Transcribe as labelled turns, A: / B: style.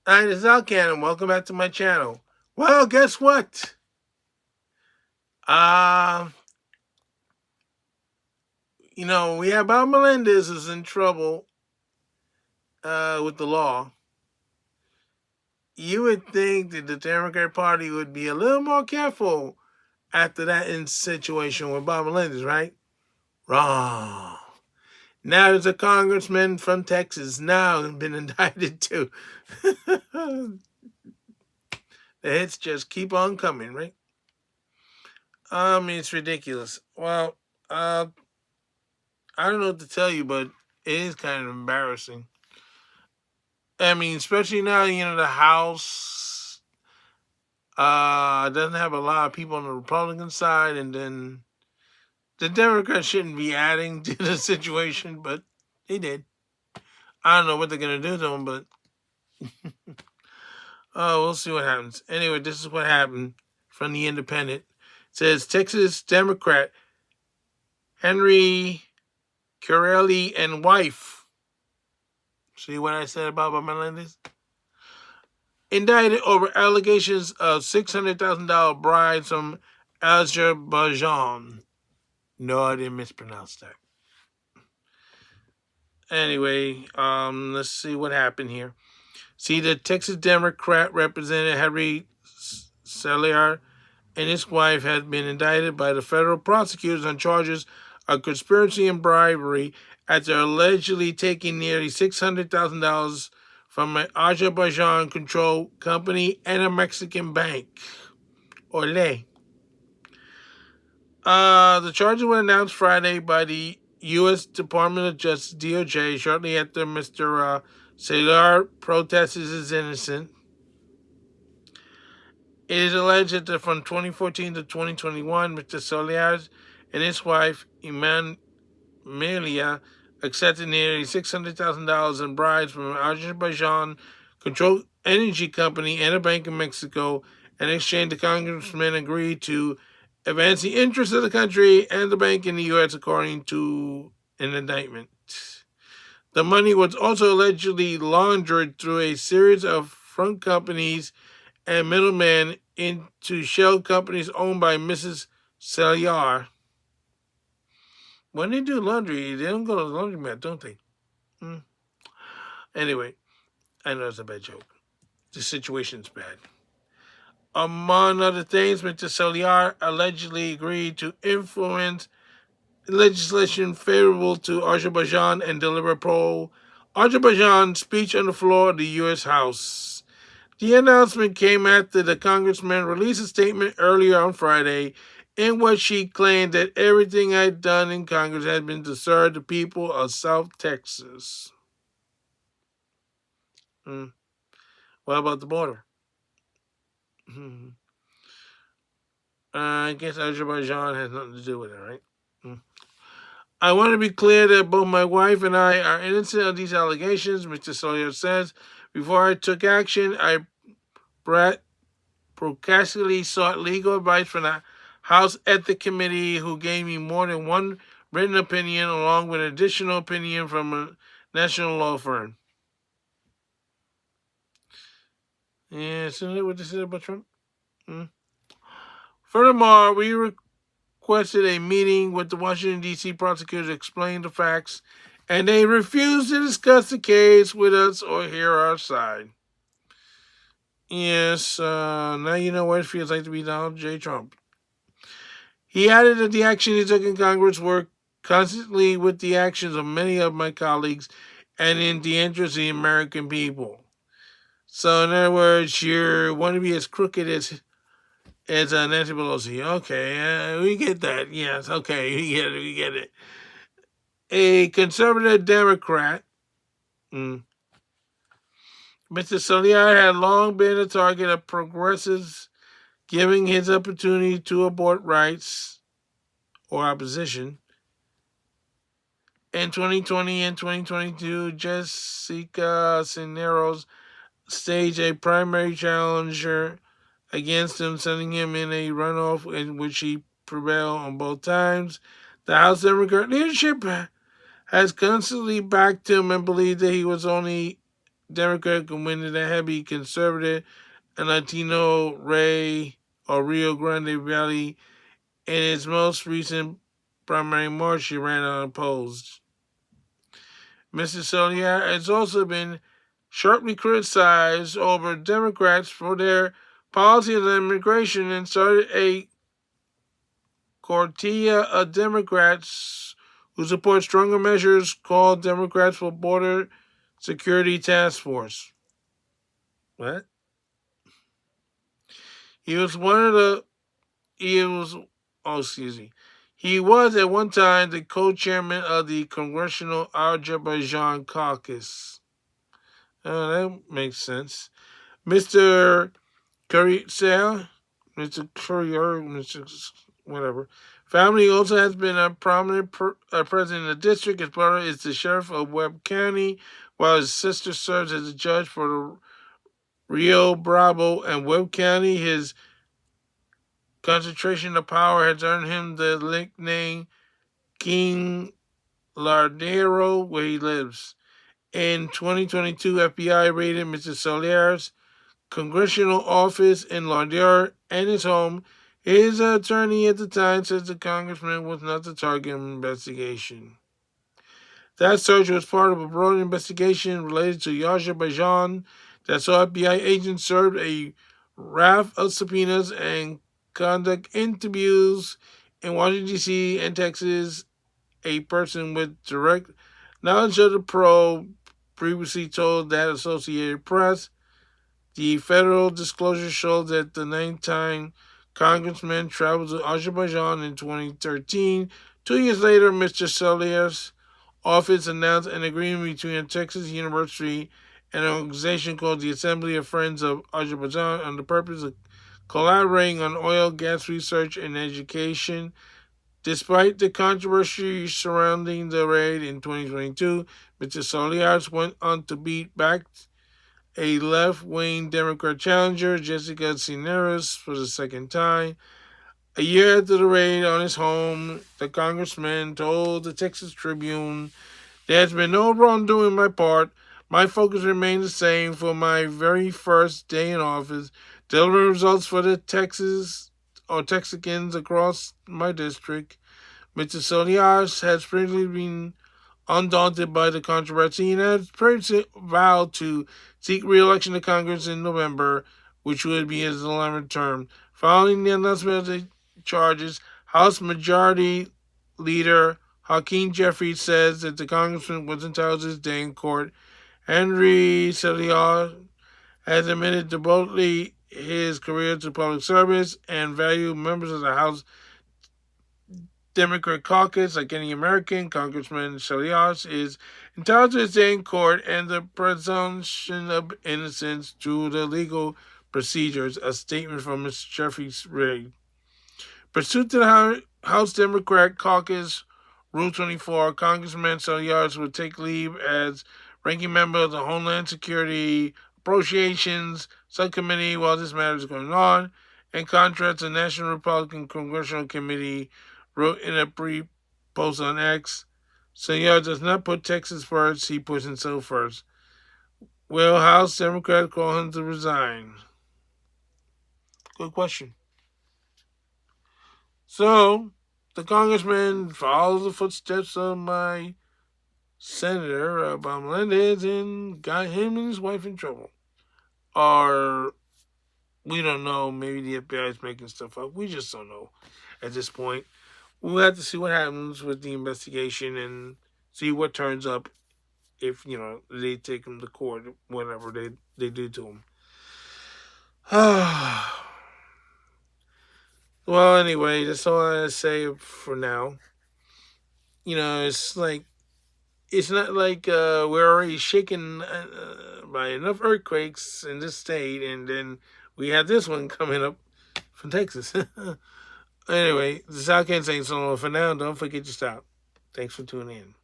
A: Hi, this is Alcan, and welcome back to my channel. Well, guess what? Uh, we have Bob Melendez is in trouble with the law. You would think that the Democrat Party would be a little more careful after that situation with Bob Melendez, right? Wrong. Now there's a congressman from Texas now been indicted too. The hits just keep on coming, right? I mean, it's ridiculous. Well, uh, I don't know what to tell you, but it is kind of embarrassing. I mean, especially now, the House doesn't have a lot of people on the Republican side, and then the Democrats shouldn't be adding to the situation, but they did. I don't know what they're going to do to them, but we'll see what happens. Anyway, this is what happened from the Independent. It says Texas Democrat Henry Corelli and wife. See what I said about Melendez? Indicted over allegations of $600,000 bribes from Azerbaijan. No, I didn't mispronounce that. Anyway, let's see what happened here. See, the Texas Democrat Representative Henry Salier and his wife had been indicted by the federal prosecutors on charges of conspiracy and bribery after allegedly taking nearly $600,000 from an Azerbaijan-controlled company and a Mexican bank. Ole. The charges were announced Friday by the U.S. Department of Justice, DOJ, shortly after Mr. Salar protested his innocence. It is alleged that from 2014 to 2021, Mr. Soliars and his wife, Emilia, accepted nearly $600,000 in bribes from an Azerbaijan-controlled energy company and a bank in Mexico. In exchange, the congressman agreed to advance the interests of the country and the bank in the U.S., according to an indictment. The money was also allegedly laundered through a series of front companies and middlemen into shell companies owned by Mrs. Selyar. When they do laundry, they don't go to the laundromat, don't they? Hmm. Anyway, I know it's a bad joke. The situation's bad. Among other things, Mr. Selyar allegedly agreed to influence legislation favorable to Azerbaijan and deliver pro-Azerbaijan speech on the floor of the U.S. House. The announcement came after the congressman released a statement earlier on Friday in which she claimed that everything I'd done in Congress had been to serve the people of South Texas. What about the border? I guess Azerbaijan has nothing to do with it, right? I want to be clear that both my wife and I are innocent of these allegations, Mr. Sawyer says. Before I took action, I procrastinately sought legal advice from the House Ethics Committee, who gave me more than one written opinion, along with additional opinion from a national law firm. Yeah, isn't that what they said about Trump? Furthermore, we requested a meeting with the Washington, D.C. prosecutors to explain the facts, and they refused to discuss the case with us or hear our side. Yes, now you know what it feels like to be Donald J. Trump. He added that the action he took in Congress worked constantly with the actions of many of my colleagues and in the interest of the American people. So, in other words, you want to be as crooked as Nancy Pelosi. Okay, we get that. Yes, okay, we get it. A conservative Democrat, Mr. Soliar had long been a target of progressives giving his opportunity to abort rights or opposition. In 2020 and 2022, Jessica Cisneros staged a primary challenger against him, sending him in a runoff in which he prevailed on both times. The House Democrat leadership has constantly backed him and believed that he was only Democrat could win in the heavy conservative and Latino Rio Grande Valley. In its most recent primary march, she ran unopposed. Mr. Soler has also been sharply criticized over Democrats for their policy on immigration and started a Cortilla of Democrats who support stronger measures called Democrats for Border Security Task Force. What? He was one of the. He was. Oh, excuse me. He was at one time the co-chairman of the Congressional Azerbaijan Caucus. Oh, that makes sense. Mr. Curry, Mr. Courier, Mr. whatever. Family also has been a prominent president in the district. His brother is the sheriff of Webb County, while his sister serves as a judge for the Rio Bravo and Webb County. His concentration of power has earned him the nickname King Lardero, where he lives. In 2022, FBI raided Mr. Soler's congressional office in Lardero and his home. His attorney at the time says the congressman was not the target of an investigation. That search was part of a broader investigation related to Azerbaijan that saw FBI agents serve a raft of subpoenas and conduct interviews in Washington, D.C. and Texas. A person with direct knowledge of the probe previously told that Associated Press. The federal disclosure showed that the 9-time congressman traveled to Azerbaijan in 2013. 2 years later, Mr. Soler's office announced an agreement between a Texas university and an organization called the Assembly of Friends of Azerbaijan on the purpose of collaborating on oil, gas research, and education. Despite the controversy surrounding the raid in 2022, Mr. Soler went on to beat back a left-wing Democrat challenger, Jessica Cisneros, for the second time. A year after the raid on his home, the congressman told the Texas Tribune, "There has been no wrongdoing on my part. My focus remains the same for my very first day in office, delivering results for the Texicans across my district." Mr. Soler has previously been undaunted by the controversy and has previously vowed to seek re-election to Congress in November, which would be his 11th term. Following the announcement of the charges, House Majority Leader Hakeem Jeffries says that the congressman was entitled to his day in court. Henry Soler has admitted devotedly his career to public service and valued members of the House Democrat caucus. Like any American, Congressman Soler is entitled to his day in court and the presumption of innocence through the legal procedures, a statement from Mr. Jeffries read. Pursuant to the House Democrat Caucus Rule 24, Congressman Soler will take leave as ranking member of the Homeland Security Appropriations Subcommittee while this matter is going on. In contrast, the National Republican Congressional Committee wrote in a brief post on X, Soler does not put Texas first, he puts himself first. Will House Democrats call him to resign? Good question. So, the congressman follows the footsteps of my senator, Bob Melendez, and got him and his wife in trouble. Or, we don't know, maybe the FBI is making stuff up. We just don't know at this point. We'll have to see what happens with the investigation and see what turns up if, they take him to court, whatever they do to him. Well, anyway, that's all I have to say for now. It's not like we're already shaken by enough earthquakes in this state, and then we have this one coming up from Texas. Anyway, this is Al Ken saying so long for now. Don't forget to stop. Thanks for tuning in.